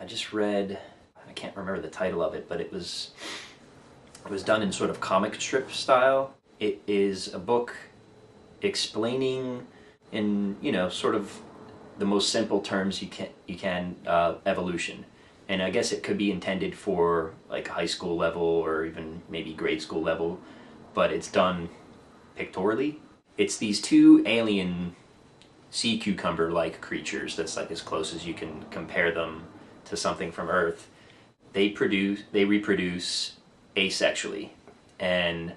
I just read, I can't remember the title of it, but it was done in sort of comic strip style. It is a book explaining in, sort of the most simple terms you can evolution. And I guess it could be intended for like high school level or even maybe grade school level, but it's done pictorially. It's these two alien sea cucumber-like creatures that's like as close as you can compare them to something from Earth. They reproduce asexually, and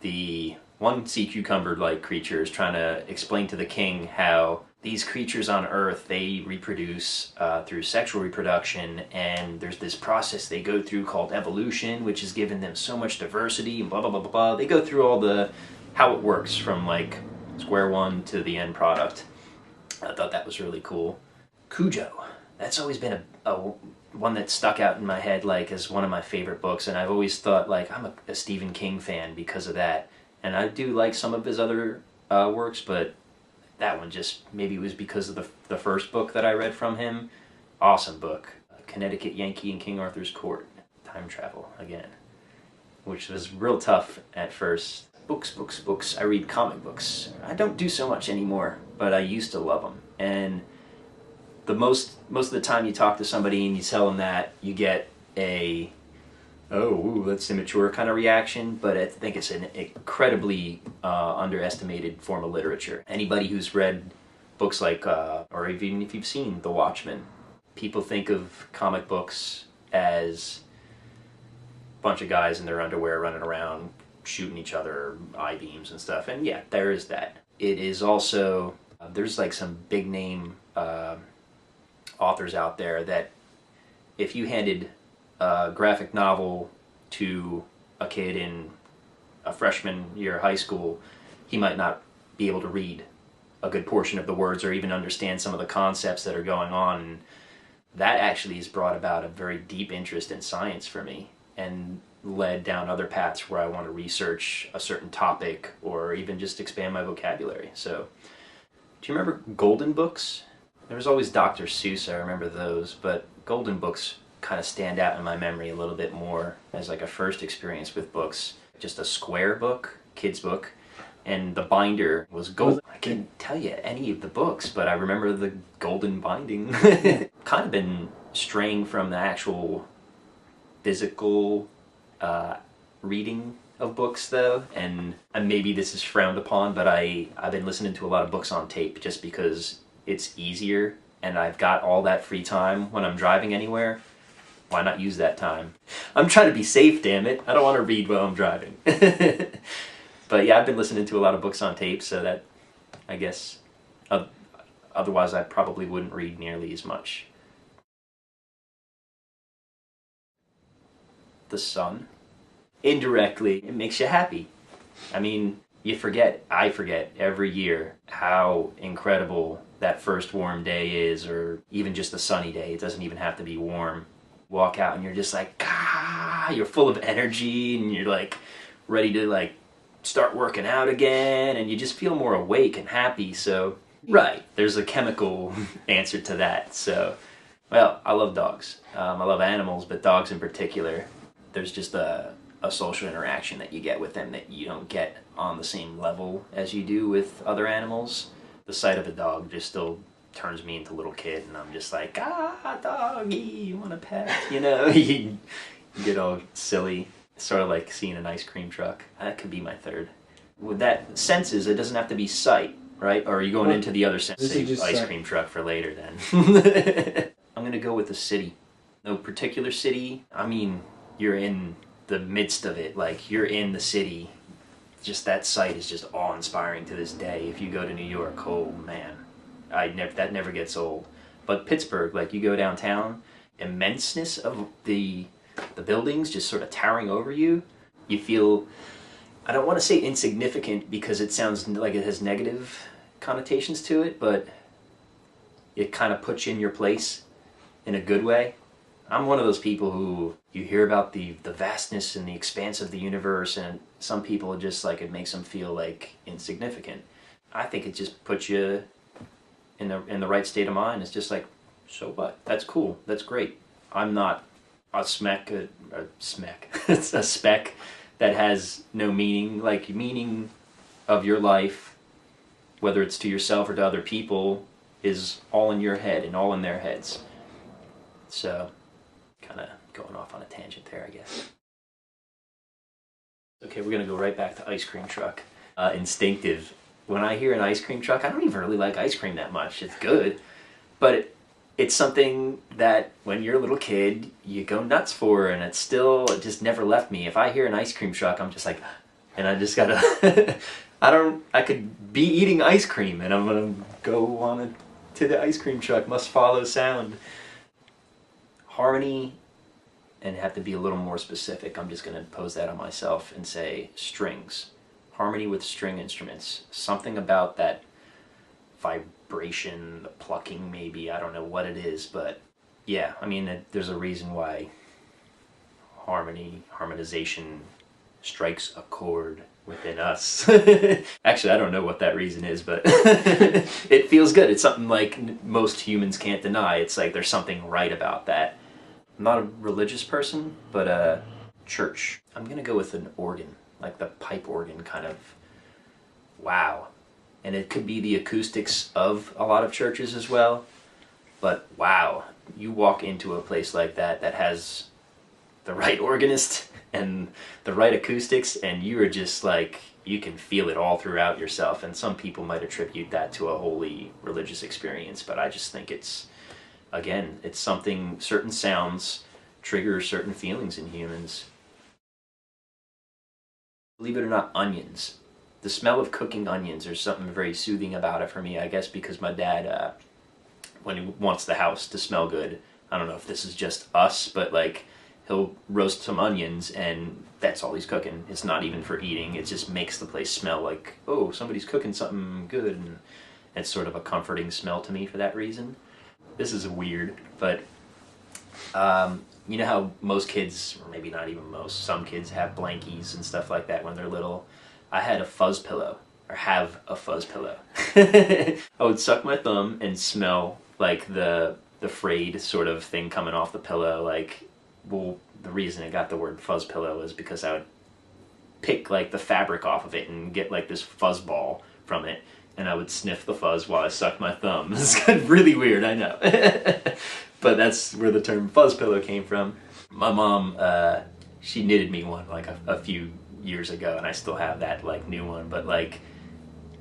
the one sea cucumber-like creature is trying to explain to the king how these creatures on Earth, they reproduce through sexual reproduction, and there's this process they go through called evolution, which has given them so much diversity and blah blah blah blah blah. They go through all the how it works from like square one to the end product. I thought that was really cool. Cujo, that's always been a one that stuck out in my head like as one of my favorite books, and I've always thought like I'm a Stephen King fan because of that, and I do like some of his other works, but that one just maybe it was because of the first book that I read from him. Awesome book. Connecticut Yankee in King Arthur's Court. Time travel again, which was real tough at first. Books, books, books. I read comic books. I don't do so much anymore, but I used to love them. And the most of the time you talk to somebody and you tell them that, you get a oh, ooh, that's immature kind of reaction, but I think it's an incredibly underestimated form of literature. Anybody who's read books like, or even if you've seen The Watchmen, people think of comic books as a bunch of guys in their underwear running around shooting each other, I-beams and stuff, and yeah, there is that. It is also, there's like some big name authors out there that if you handed a graphic novel to a kid in a freshman year of high school, he might not be able to read a good portion of the words or even understand some of the concepts that are going on. And that actually has brought about a very deep interest in science for me and led down other paths where I want to research a certain topic or even just expand my vocabulary. So, do you remember Golden Books? There was always Dr. Seuss, I remember those, but Golden Books kind of stand out in my memory a little bit more as like a first experience with books. Just a square book, kid's book, and the binder was gold. I can't tell you any of the books, but I remember the golden binding. Kind of been straying from the actual physical reading of books though, and maybe this is frowned upon, but I've been listening to a lot of books on tape just because it's easier and I've got all that free time when I'm driving anywhere. Why not use that time? I'm trying to be safe, damn it. I don't want to read while I'm driving. But yeah, I've been listening to a lot of books on tape, so that, I guess, otherwise I probably wouldn't read nearly as much. The sun. Indirectly, it makes you happy. I mean, I forget every year how incredible that first warm day is, or even just a sunny day. It doesn't even have to be warm. Walk out and you're just like, you're full of energy and you're like ready to like start working out again, and you just feel more awake and happy. So, right, there's a chemical answer to that. So, well, I love dogs. I love animals, but dogs in particular. There's just a social interaction that you get with them that you don't get on the same level as you do with other animals. The sight of a dog just still turns me into a little kid, and I'm just like, doggy, you want a pet? You get all silly. It's sort of like seeing an ice cream truck. That could be my third. With that, senses, it doesn't have to be sight, right? Or are you going into the other sense? Save ice cream truck for later then. I'm going to go with the city. No particular city. I mean, you're in the midst of it. Like, you're in the city. Just that sight is just awe-inspiring to this day. If you go to New York, oh man. That never gets old. But Pittsburgh, like you go downtown, immenseness of the buildings just sort of towering over you. You feel, I don't want to say insignificant because it sounds like it has negative connotations to it, but it kind of puts you in your place in a good way. I'm one of those people who you hear about the vastness and the expanse of the universe, and some people just like it makes them feel like insignificant. I think it just puts you in the right state of mind. It's just like, So what? That's cool. That's great. I'm not a it's a speck that has no meaning. Like, meaning of your life, whether it's to yourself or to other people, is all in your head and all in their heads. So, kind of going off on a tangent there, I guess. Okay, we're gonna go right back to ice cream truck. Instinctive. When I hear an ice cream truck, I don't even really like ice cream that much. It's good, but it's something that when you're a little kid, you go nuts for, and it just never left me. If I hear an ice cream truck, I'm just like, and I just gotta, I could be eating ice cream, and I'm gonna go on to the ice cream truck, must follow sound. Harmony, and have to be a little more specific. I'm just gonna pose that on myself and say strings. Harmony with string instruments. Something about that vibration, the plucking maybe, I don't know what it is, but yeah, I mean, there's a reason why harmonization strikes a chord within us. Actually, I don't know what that reason is, but it feels good. It's something like most humans can't deny. It's like there's something right about that. I'm not a religious person, but church. I'm gonna go with an organ, like the pipe organ kind of. Wow. And it could be the acoustics of a lot of churches as well. But wow, you walk into a place like that that has the right organist and the right acoustics, and you are just like, you can feel it all throughout yourself. And some people might attribute that to a wholly religious experience, but I just think it's, again, it's something, certain sounds trigger certain feelings in humans. Believe it or not, onions. The smell of cooking onions, there's something very soothing about it for me, I guess because my dad, when he wants the house to smell good, I don't know if this is just us, but like, he'll roast some onions and that's all he's cooking. It's not even for eating, it just makes the place smell like, oh, somebody's cooking something good, and it's sort of a comforting smell to me for that reason. This is weird, but you know how most kids, or maybe not even most, some kids have blankies and stuff like that when they're little. I had a fuzz pillow, or have a fuzz pillow. I would suck my thumb and smell like the frayed sort of thing coming off the pillow. Like, well, the reason I got the word fuzz pillow is because I would pick like the fabric off of it and get like this fuzz ball from it, and I would sniff the fuzz while I sucked my thumb. It's really weird, I know. But that's where the term fuzz pillow came from. My mom, she knitted me one like a few years ago, and I still have that like new one, but like,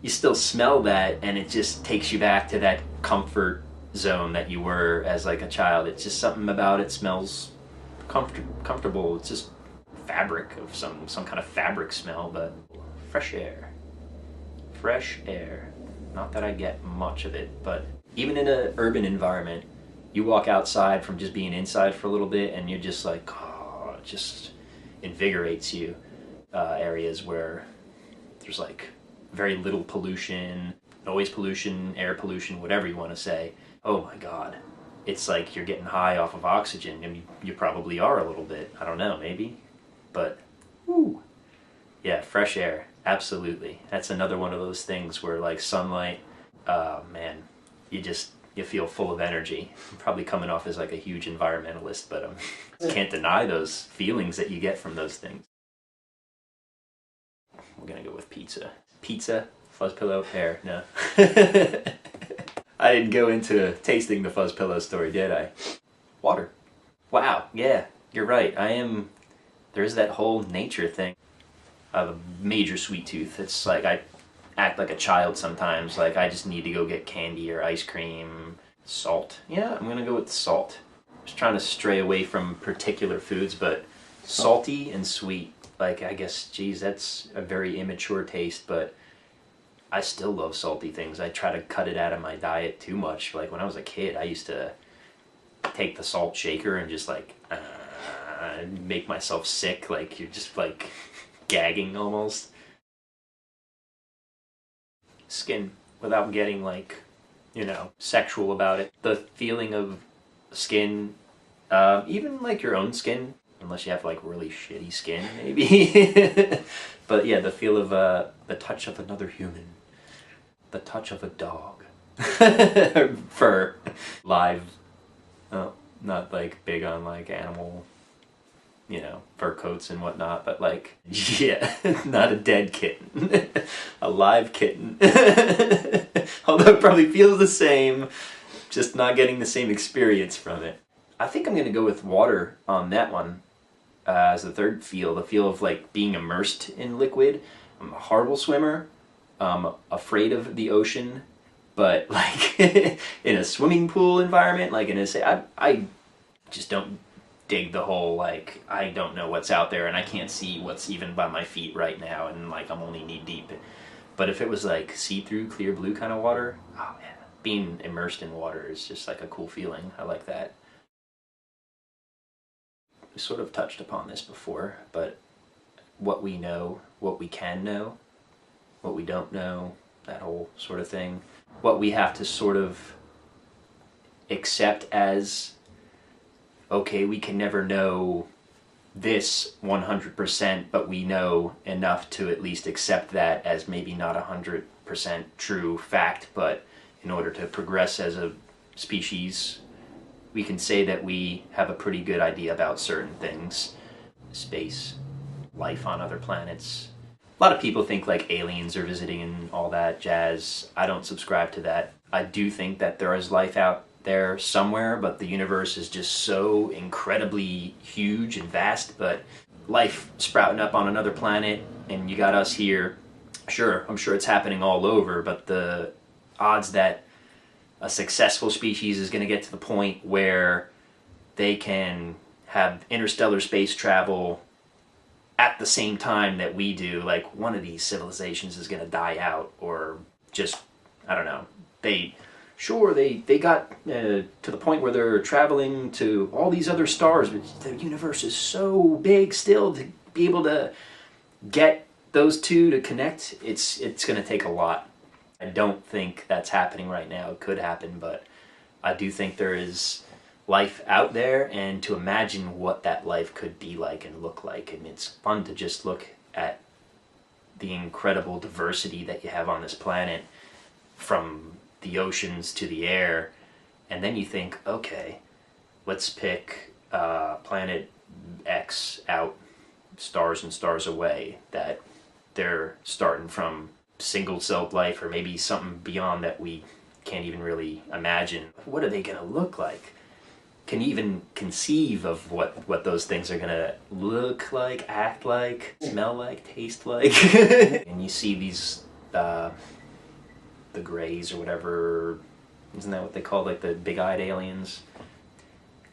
you still smell that, and it just takes you back to that comfort zone that you were as like a child. It's just something about it smells comfortable. It's just fabric of some kind of fabric smell. But fresh air. Not that I get much of it, but even in an urban environment, you walk outside from just being inside for a little bit, and you're just like, oh, it just invigorates you. Areas where there's like very little pollution, noise pollution, air pollution, whatever you want to say. Oh my God. It's like you're getting high off of oxygen. I mean, you probably are a little bit. I don't know, maybe. But, woo. Yeah, fresh air. Absolutely. That's another one of those things where like sunlight, man, you feel full of energy. I'm probably coming off as like a huge environmentalist, but can't deny those feelings that you get from those things. We're gonna go with pizza. Pizza, fuzz pillow, air. No. I didn't go into tasting the fuzz pillow story, did I? Water. Wow, yeah, you're right. There's that whole nature thing. I have a major sweet tooth. It's like I act like a child sometimes. Like I just need to go get candy or ice cream. Salt. Yeah, I'm gonna go with salt. I was trying to stray away from particular foods, but salty and sweet. Like, I guess, geez, that's a very immature taste, but I still love salty things. I try to cut it out of my diet too much. Like, when I was a kid, I used to take the salt shaker and just, like, make myself sick. Like, you're just, like, gagging almost. Skin, without getting, like, you know, sexual about it. The feeling of skin, even, like, your own skin, unless you have like really shitty skin, maybe. But yeah, the feel of the touch of another human, the touch of a dog, fur, live Oh, not like big on like animal, fur coats and whatnot, but like, yeah, not a dead kitten. A live kitten. Although it probably feels the same, just not getting the same experience from it. I think I'm going to go with water on that one as the third feel, the feel of like being immersed in liquid. I'm a horrible swimmer. I'm afraid of the ocean, but like in a swimming pool environment, like I just don't dig the whole, like, I don't know what's out there and I can't see what's even by my feet right now, and like I'm only knee deep. But if it was like see-through, clear blue kind of water, oh man, being immersed in water is just like a cool feeling. I like that. We sort of touched upon this before, but what we know, what we can know, what we don't know, that whole sort of thing. What we have to sort of accept as, okay, we can never know this 100%, but we know enough to at least accept that as maybe not 100% true fact, but in order to progress as a species, we can say that we have a pretty good idea about certain things. Space, life on other planets. A lot of people think like aliens are visiting and all that jazz. I don't subscribe to that. I do think that there is life out there somewhere, but the universe is just so incredibly huge and vast. But life sprouting up on another planet, and you got us here. Sure, I'm sure it's happening all over, but the odds that a successful species is going to get to the point where they can have interstellar space travel at the same time that we do, like one of these civilizations is going to die out, or just, I don't know, they got to the point where they're traveling to all these other stars, but the universe is so big still to be able to get those two to connect. It's going to take a lot. I don't think that's happening right now. It could happen, but I do think there is life out there, and to imagine what that life could be like and look like. And it's fun to just look at the incredible diversity that you have on this planet, from the oceans to the air. And then you think, okay, let's pick planet X out stars and stars away, that they're starting from single-celled life, or maybe something beyond that we can't even really imagine. What are they going to look like? Can you even conceive of what those things are going to look like, act like, smell like, taste like? And you see these, the Greys or whatever, isn't that what they call, like the big-eyed aliens?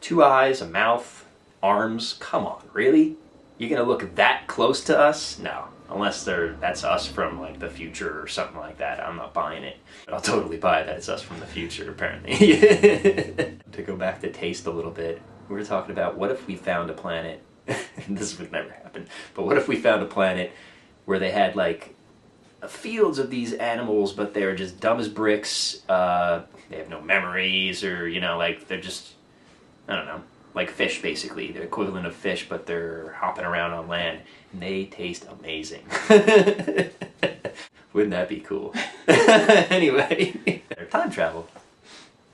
2 eyes, a mouth, arms. Come on, really? You're going to look that close to us? No. Unless that's us from like the future or something like that. I'm not buying it. But I'll totally buy that it's us from the future, apparently. To go back to taste a little bit, we were talking about what if we found a planet, and this would never happen, but what if we found a planet where they had like fields of these animals, but they're just dumb as bricks, they have no memories, or, like they're just, I don't know, like fish basically. They're equivalent of fish, but they're hopping around on land. And they taste amazing. Wouldn't that be cool? Anyway, time travel.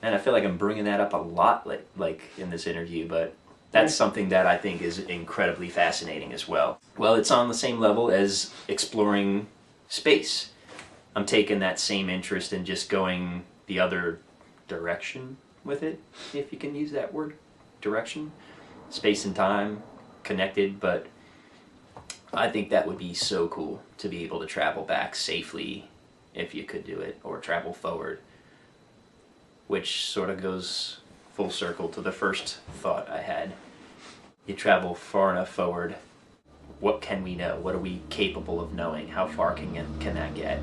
And I feel like I'm bringing that up a lot like in this interview, but that's something that I think is incredibly fascinating as well. Well, it's on the same level as exploring space. I'm taking that same interest in just going the other direction with it, if you can use that word. Direction. Space and time connected, but I think that would be so cool to be able to travel back safely, if you could do it, or travel forward, which sort of goes full circle to the first thought I had. You travel far enough forward, what can we know? What are we capable of knowing? How far can that get?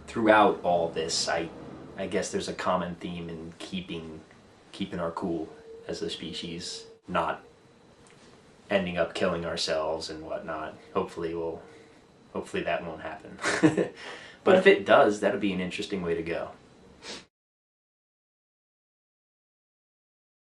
Throughout all this, I guess there's a common theme in keeping our cool as a species, not ending up killing ourselves and whatnot. Hopefully that won't happen. But if it does, that'd be an interesting way to go.